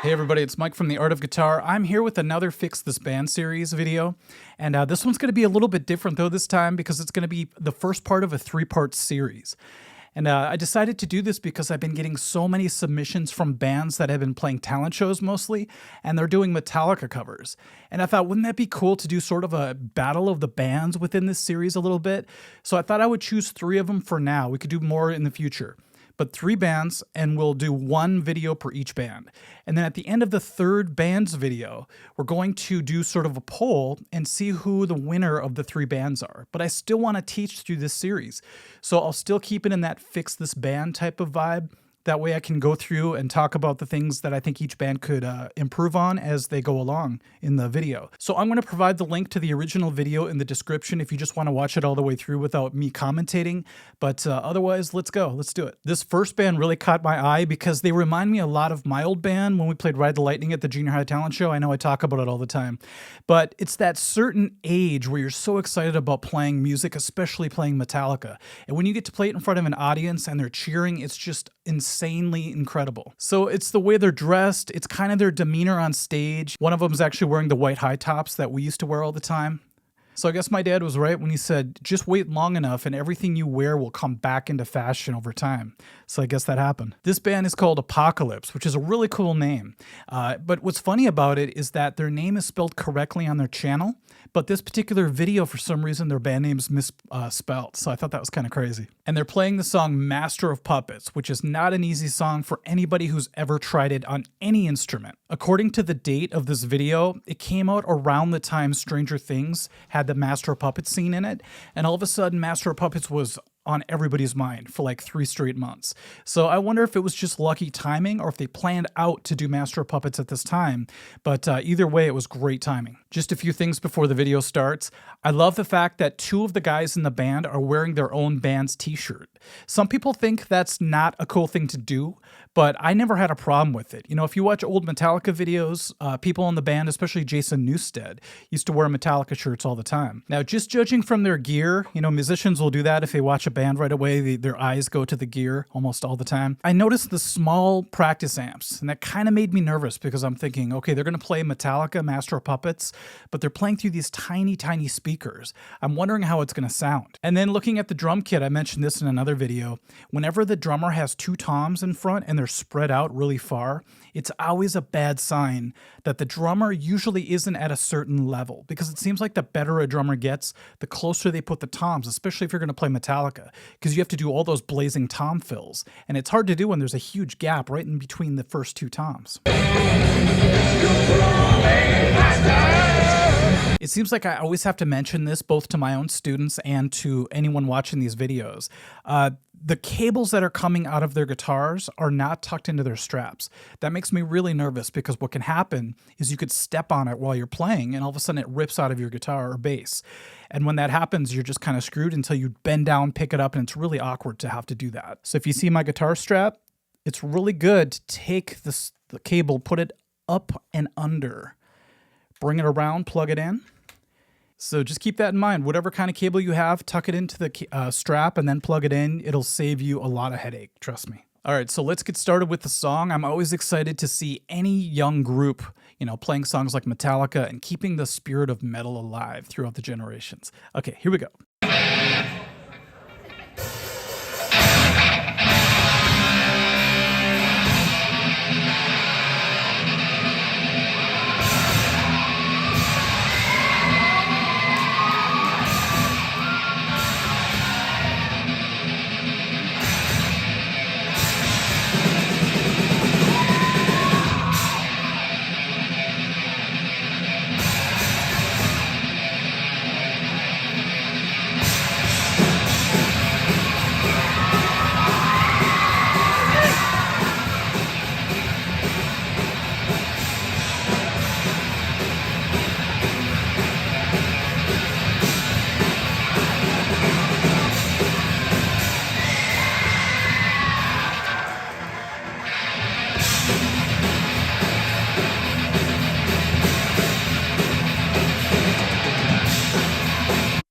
Hey everybody, it's Mike from The Art of Guitar. I'm here with another Fix This Band series video, and this one's going to be a little bit different though this time because it's going to be the first part of a three-part series. And I decided to do this because I've been getting so many submissions from bands that have been playing talent shows mostly, and they're doing Metallica covers. And I thought, wouldn't that be cool to do sort of a battle of the bands within this series a little bit? So I thought I would choose 3 of them for now. We could do more in the future. But 3 bands, and we'll do 1 video per each band. And then at the end of the 3rd band's video, we're going to do sort of a poll and see who the winner of the 3 bands are. But I still want to teach through this series. So I'll still keep it in that Fix This Band type of vibe. That way I can go through and talk about the things that I think each band could improve on as they go along in the video. So I'm going to provide the link to the original video in the description if you just want to watch it all the way through without me commentating. But otherwise, let's go. Let's do it. This first band really caught my eye because they remind me a lot of my old band when we played Ride the Lightning at the Junior High Talent Show. I know I talk about it all the time. But it's that certain age where you're so excited about playing music, especially playing Metallica. And when you get to play it in front of an audience and they're cheering, it's just insanely incredible. So it's the way they're dressed, it's kind of their demeanor on stage. One of them is actually wearing the white high tops that we used to wear all the time. So I guess my dad was right when he said, just wait long enough and everything you wear will come back into fashion over time. So I guess that happened. This band is called Apocalypse, which is a really cool name. But what's funny about it is that their name is spelled correctly on their channel, but this particular video, for some reason, their band name's misspelled. So I thought that was kind of crazy. And they're playing the song Master of Puppets, which is not an easy song for anybody who's ever tried it on any instrument. According to the date of this video, it came out around the time Stranger Things had the Master of Puppets scene in it, and all of a sudden Master of Puppets was on everybody's mind for like 3 straight months. So I wonder if it was just lucky timing or if they planned out to do Master of Puppets at this time, but either way, it was great timing. Just a few things before the video starts. I love the fact that 2 of the guys in the band are wearing their own band's t-shirt. Some people think that's not a cool thing to do, but I never had a problem with it. You know, if you watch old Metallica videos, people in the band, especially Jason Newsted, used to wear Metallica shirts all the time. Now, just judging from their gear, you know, musicians will do that if they watch a band right away, their eyes go to the gear almost all the time. I noticed the small practice amps, and that kind of made me nervous because I'm thinking, okay, they're going to play Metallica, Master of Puppets, but they're playing through these tiny, tiny speakers. I'm wondering how it's going to sound. And then looking at the drum kit, I mentioned this in another video, whenever the drummer has 2 toms in front and they're spread out really far, it's always a bad sign that the drummer usually isn't at a certain level, because it seems like the better a drummer gets, the closer they put the toms, especially if you're going to play Metallica, because you have to do all those blazing tom fills, and it's hard to do when there's a huge gap right in between the first 2 toms. It seems like I always have to mention this both to my own students and to anyone watching these videos. The cables that are coming out of their guitars are not tucked into their straps. That makes me really nervous because what can happen is you could step on it while you're playing and all of a sudden it rips out of your guitar or bass. And when that happens, you're just kind of screwed until you bend down, pick it up, and it's really awkward to have to do that. So if you see my guitar strap, it's really good to take the cable, put it up and under, bring it around, plug it in. So just keep that in mind. Whatever kind of cable you have, tuck it into the strap and then plug it in. It'll save you a lot of headache, trust me. All right, so let's get started with the song. I'm always excited to see any young group, you know, playing songs like Metallica and keeping the spirit of metal alive throughout the generations. Okay, here we go.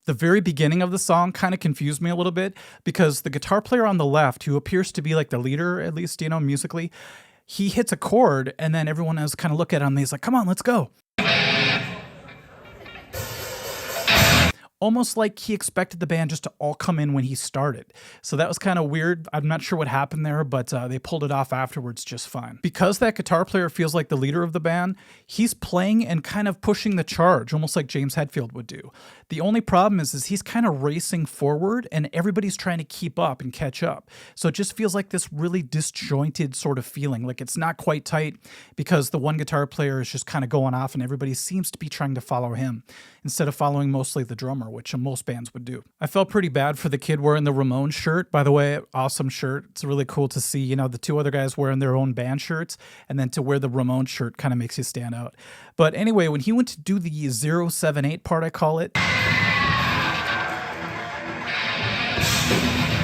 The very beginning of the song kind of confused me a little bit because the guitar player on the left, who appears to be like the leader, at least, you know, musically, he hits a chord, and then everyone else kind of look at him and he's like, come on, let's go. Almost like he expected the band just to all come in when he started. So that was kind of weird. I'm not sure what happened there, but they pulled it off afterwards just fine. Because that guitar player feels like the leader of the band, he's playing and kind of pushing the charge, almost like James Hetfield would do. The only problem is he's kind of racing forward and everybody's trying to keep up and catch up. So it just feels like this really disjointed sort of feeling, like it's not quite tight because the one guitar player is just kind of going off and everybody seems to be trying to follow him instead of following mostly the drummer, which most bands would do. I felt pretty bad for the kid wearing the Ramones shirt. By the way, awesome shirt. It's really cool to see, the two other guys wearing their own band shirts, and then to wear the Ramones shirt kind of makes you stand out. But anyway, when he went to do the 078 part, I call it,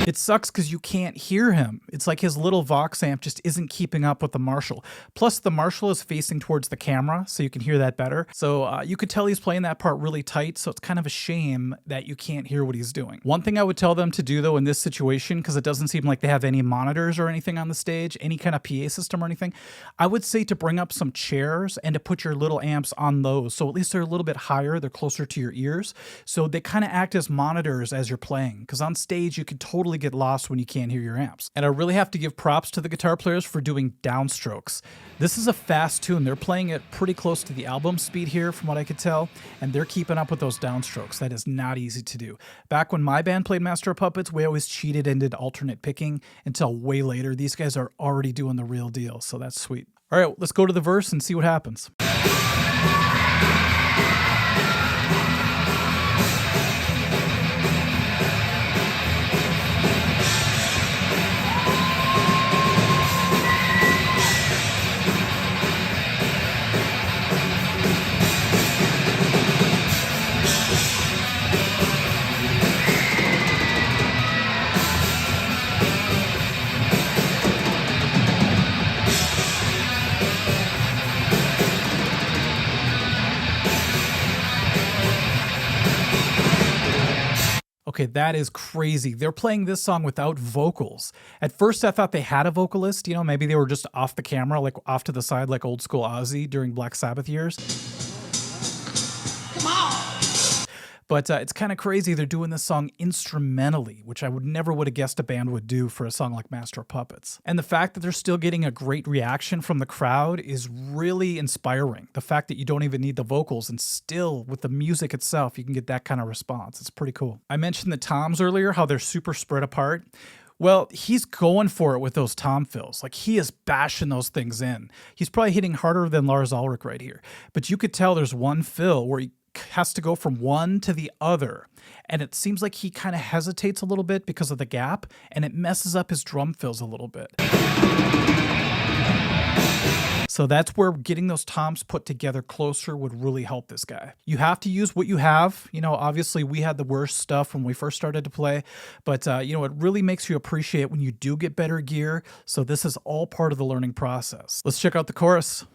it sucks because you can't hear him. It's like his little Vox amp just isn't keeping up with the Marshall. Plus, the Marshall is facing towards the camera, so you can hear that better. So you could tell he's playing that part really tight, so it's kind of a shame that you can't hear what he's doing. One thing I would tell them to do, though, in this situation, because it doesn't seem like they have any monitors or anything on the stage, any kind of PA system or anything, I would say to bring up some chairs and to put your little amps on those, so at least they're a little bit higher, they're closer to your ears, so they kind of act as monitors as you're playing, because on stage you could totally get lost when you can't hear your amps. And I really have to give props to the guitar players for doing downstrokes. This is a fast tune. They're playing it pretty close to the album speed here from what I could tell, and they're keeping up with those downstrokes. That is not easy to do. Back when my band played Master of Puppets, we always cheated and did alternate picking until way later. These guys are already doing the real deal, so that's sweet. All right, let's go to the verse and see what happens. Okay, that is crazy. They're playing this song without vocals. At first, I thought they had a vocalist. Maybe they were just off the camera, like off to the side, like old school Ozzy during Black Sabbath years. Come on! But it's kind of crazy. They're doing this song instrumentally, which I never would have guessed a band would do for a song like Master of Puppets. And the fact that they're still getting a great reaction from the crowd is really inspiring. The fact that you don't even need the vocals and still with the music itself, you can get that kind of response. It's pretty cool. I mentioned the toms earlier, how they're super spread apart. Well, he's going for it with those tom fills. Like, he is bashing those things in. He's probably hitting harder than Lars Ulrich right here. But you could tell there's one fill where he has to go from one to the other, and it seems like he kind of hesitates a little bit because of the gap, and it messes up his drum fills a little bit. So that's where getting those toms put together closer would really help this guy. You have to use what you have. Obviously we had the worst stuff when we first started to play, but it really makes you appreciate when you do get better gear. So this is all part of the learning process. Let's check out the chorus.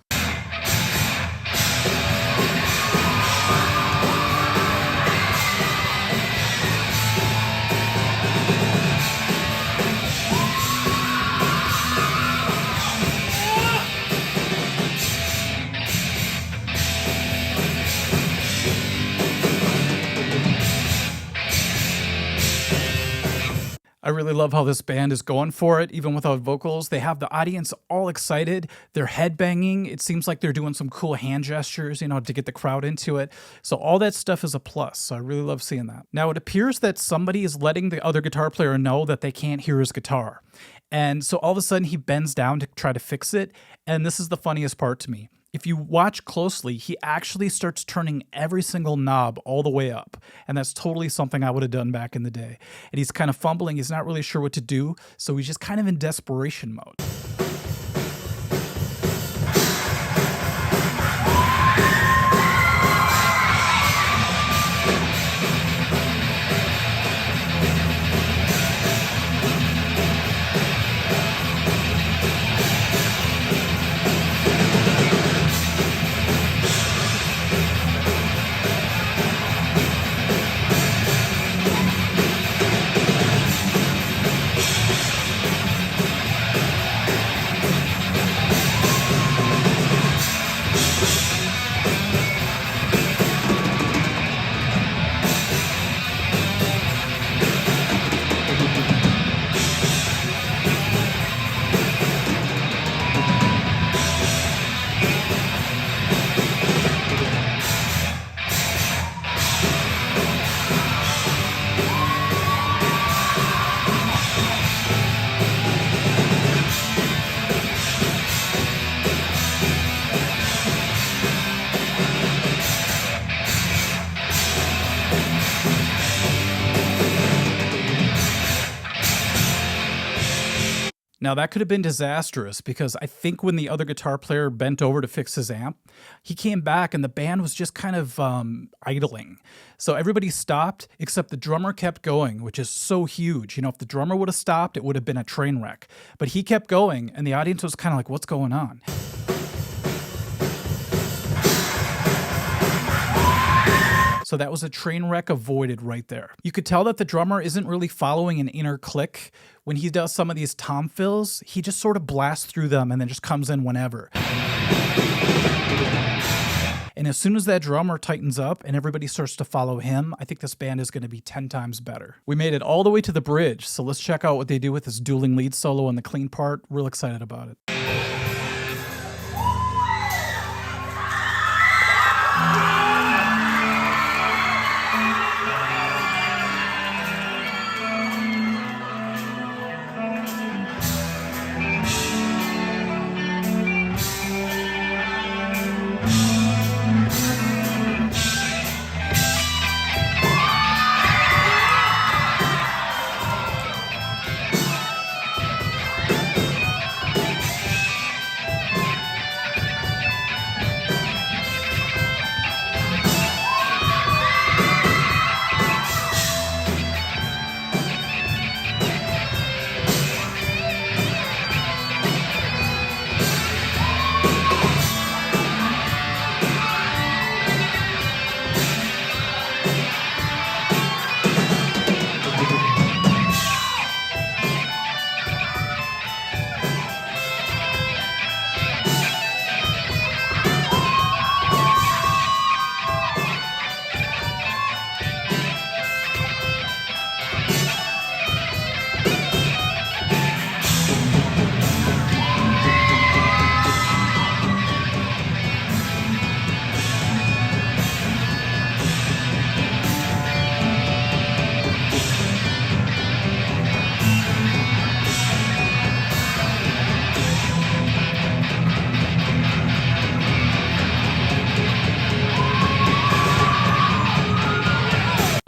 I really love how this band is going for it, even without vocals. They have the audience all excited. They're headbanging. It seems like they're doing some cool hand gestures, to get the crowd into it. So all that stuff is a plus. So I really love seeing that. Now, it appears that somebody is letting the other guitar player know that they can't hear his guitar. And so all of a sudden he bends down to try to fix it. And this is the funniest part to me. If you watch closely, he actually starts turning every single knob all the way up. And that's totally something I would have done back in the day. And he's kind of fumbling. He's not really sure what to do. So he's just kind of in desperation mode. Now, that could have been disastrous because I think when the other guitar player bent over to fix his amp, he came back and the band was just kind of idling. So everybody stopped except the drummer kept going, which is so huge. You know, if the drummer would have stopped, it would have been a train wreck. But he kept going and the audience was kind of like, what's going on? So that was a train wreck avoided right there. You could tell that the drummer isn't really following an inner click. When he does some of these tom fills, he just sort of blasts through them and then just comes in whenever. And as soon as that drummer tightens up and everybody starts to follow him, I think this band is going to be 10 times better. We made it all the way to the bridge, so let's check out what they do with this dueling lead solo and the clean part. Real excited about it.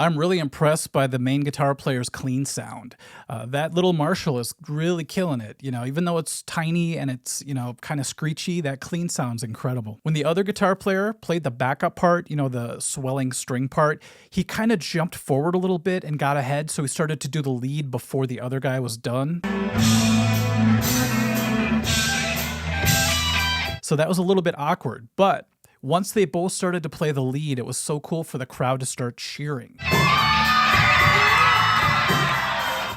I'm really impressed by the main guitar player's clean sound. That little Marshall is really killing it. You know, even though it's tiny and it's, you know, kind of screechy, that clean sound's incredible. When the other guitar player played the backup part, you know, the swelling string part, he kind of jumped forward a little bit and got ahead. So he started to do the lead before the other guy was done. So that was a little bit awkward, but once they both started to play the lead, it was so cool for the crowd to start cheering.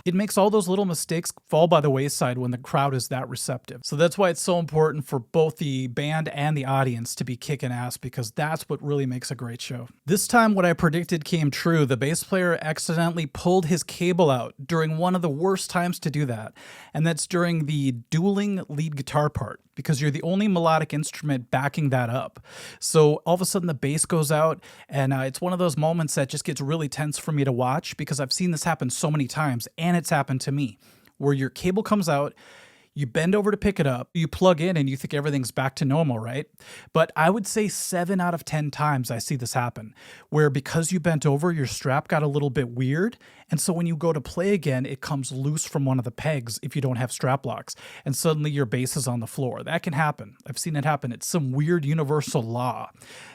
It makes all those little mistakes fall by the wayside when the crowd is that receptive. So that's why it's so important for both the band and the audience to be kicking ass, because that's what really makes a great show. This time, what I predicted came true. The bass player accidentally pulled his cable out during one of the worst times to do that, and that's during the dueling lead guitar part, because you're the only melodic instrument backing that up. So all of a sudden the bass goes out, and it's one of those moments that just gets really tense for me to watch, because I've seen this happen so many times, and it's happened to me, where your cable comes out, you bend over to pick it up, you plug in, and you think everything's back to normal, right? But I would say 7 out of 10 times I see this happen, where because you bent over, your strap got a little bit weird, and so when you go to play again, it comes loose from one of the pegs if you don't have strap locks, and suddenly your bass is on the floor. That can happen. I've seen it happen. It's some weird universal law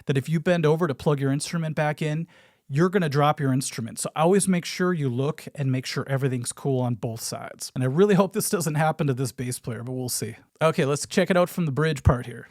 that if you bend over to plug your instrument back in, you're going to drop your instrument. So always make sure you look and make sure everything's cool on both sides. And I really hope this doesn't happen to this bass player, but we'll see. Okay, let's check it out from the bridge part here.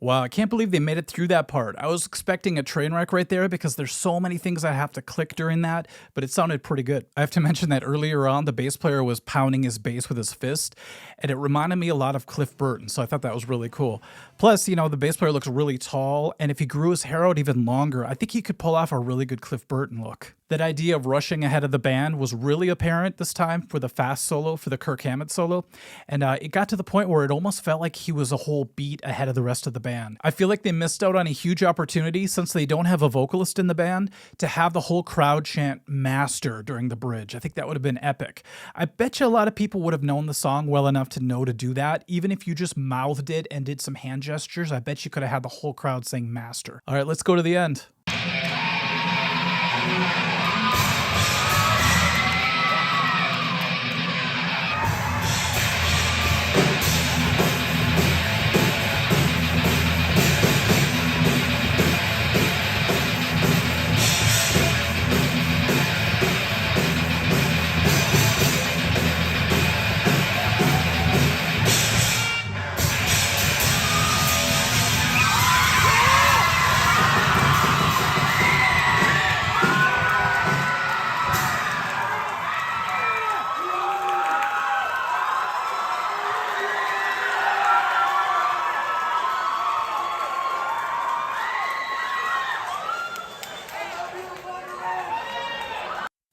Wow, I can't believe they made it through that part. I was expecting a train wreck right there because there's so many things I have to click during that, but it sounded pretty good. I have to mention that earlier on, the bass player was pounding his bass with his fist, and it reminded me a lot of Cliff Burton, so I thought that was really cool. Plus, the bass player looks really tall, and if he grew his hair out even longer, I think he could pull off a really good Cliff Burton look. That idea of rushing ahead of the band was really apparent this time for the fast solo, for the Kirk Hammett solo, and it got to the point where it almost felt like he was a whole beat ahead of the rest of the band. I feel like they missed out on a huge opportunity, since they don't have a vocalist in the band, to have the whole crowd chant "Master" during the bridge. I think that would have been epic. I bet you a lot of people would have known the song well enough to know to do that. Even if you just mouthed it and did some hand gestures, I bet you could have had the whole crowd saying "Master." All right, let's go to the end.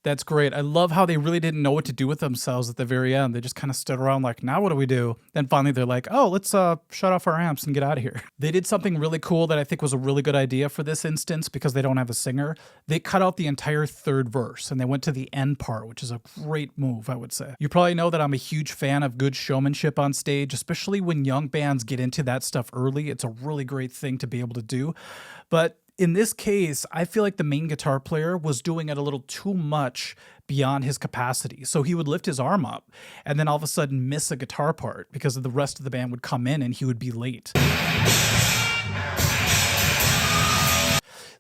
That's great. I love how they really didn't know what to do with themselves at the very end. They just kind of stood around like, now what do we do? Then finally they're like, oh, let's shut off our amps and get out of here. They did something really cool that I think was a really good idea for this instance because they don't have a singer. They cut out the entire third verse and they went to the end part, which is a great move, I would say. You probably know that I'm a huge fan of good showmanship on stage, especially when young bands get into that stuff early. It's a really great thing to be able to do. But in this case, I feel like the main guitar player was doing it a little too much beyond his capacity. So he would lift his arm up and then all of a sudden miss a guitar part because the rest of the band would come in and he would be late.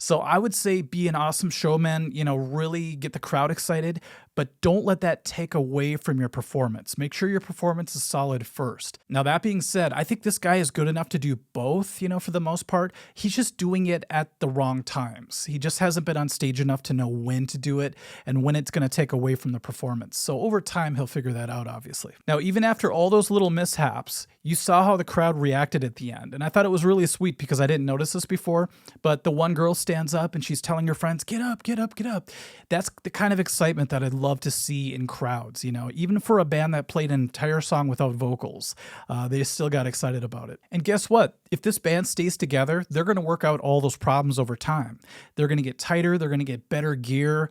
So I would say be an awesome showman, really get the crowd excited, but don't let that take away from your performance. Make sure your performance is solid first. Now, that being said, I think this guy is good enough to do both, for the most part. He's just doing it at the wrong times. He just hasn't been on stage enough to know when to do it and when it's going to take away from the performance. So over time, he'll figure that out, obviously. Now, even after all those little mishaps, you saw how the crowd reacted at the end. And I thought it was really sweet because I didn't notice this before, but the one girl stands up and she's telling her friends, get up, get up, get up. That's the kind of excitement that I'd love to see in crowds, even for a band that played an entire song without vocals, they still got excited about it. And guess what? If this band stays together, they're going to work out all those problems over time. They're going to get tighter. They're going to get better gear.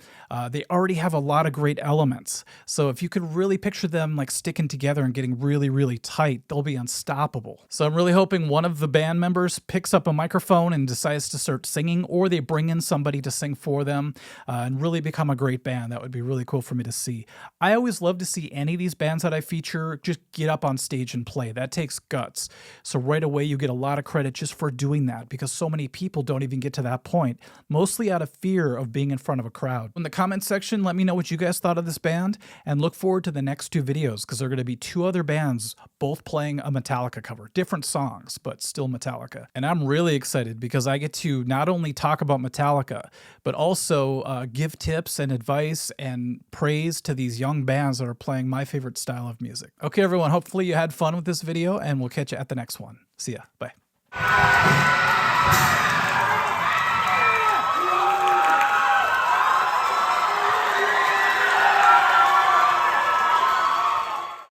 They already have a lot of great elements. So if you could really picture them like sticking together and getting really, really tight, they'll be unstoppable. So I'm really hoping one of the band members picks up a microphone and decides to start singing, or they bring in somebody to sing for them and really become a great band. That would be really cool for me to see. I always love to see any of these bands that I feature just get up on stage and play. That takes guts. So right away you get a lot of credit just for doing that, because so many people don't even get to that point, mostly out of fear of being in front of a crowd. In the comment section, let me know what you guys thought of this band, and look forward to the next two videos because there are going to be two other bands both playing a Metallica cover. Different songs, but still Metallica. And I'm really excited because I get to not only talk about Metallica, but also give tips and advice and praise to these young bands that are playing my favorite style of music. Okay, everyone, hopefully you had fun with this video, and we'll catch you at the next one. See ya. Bye.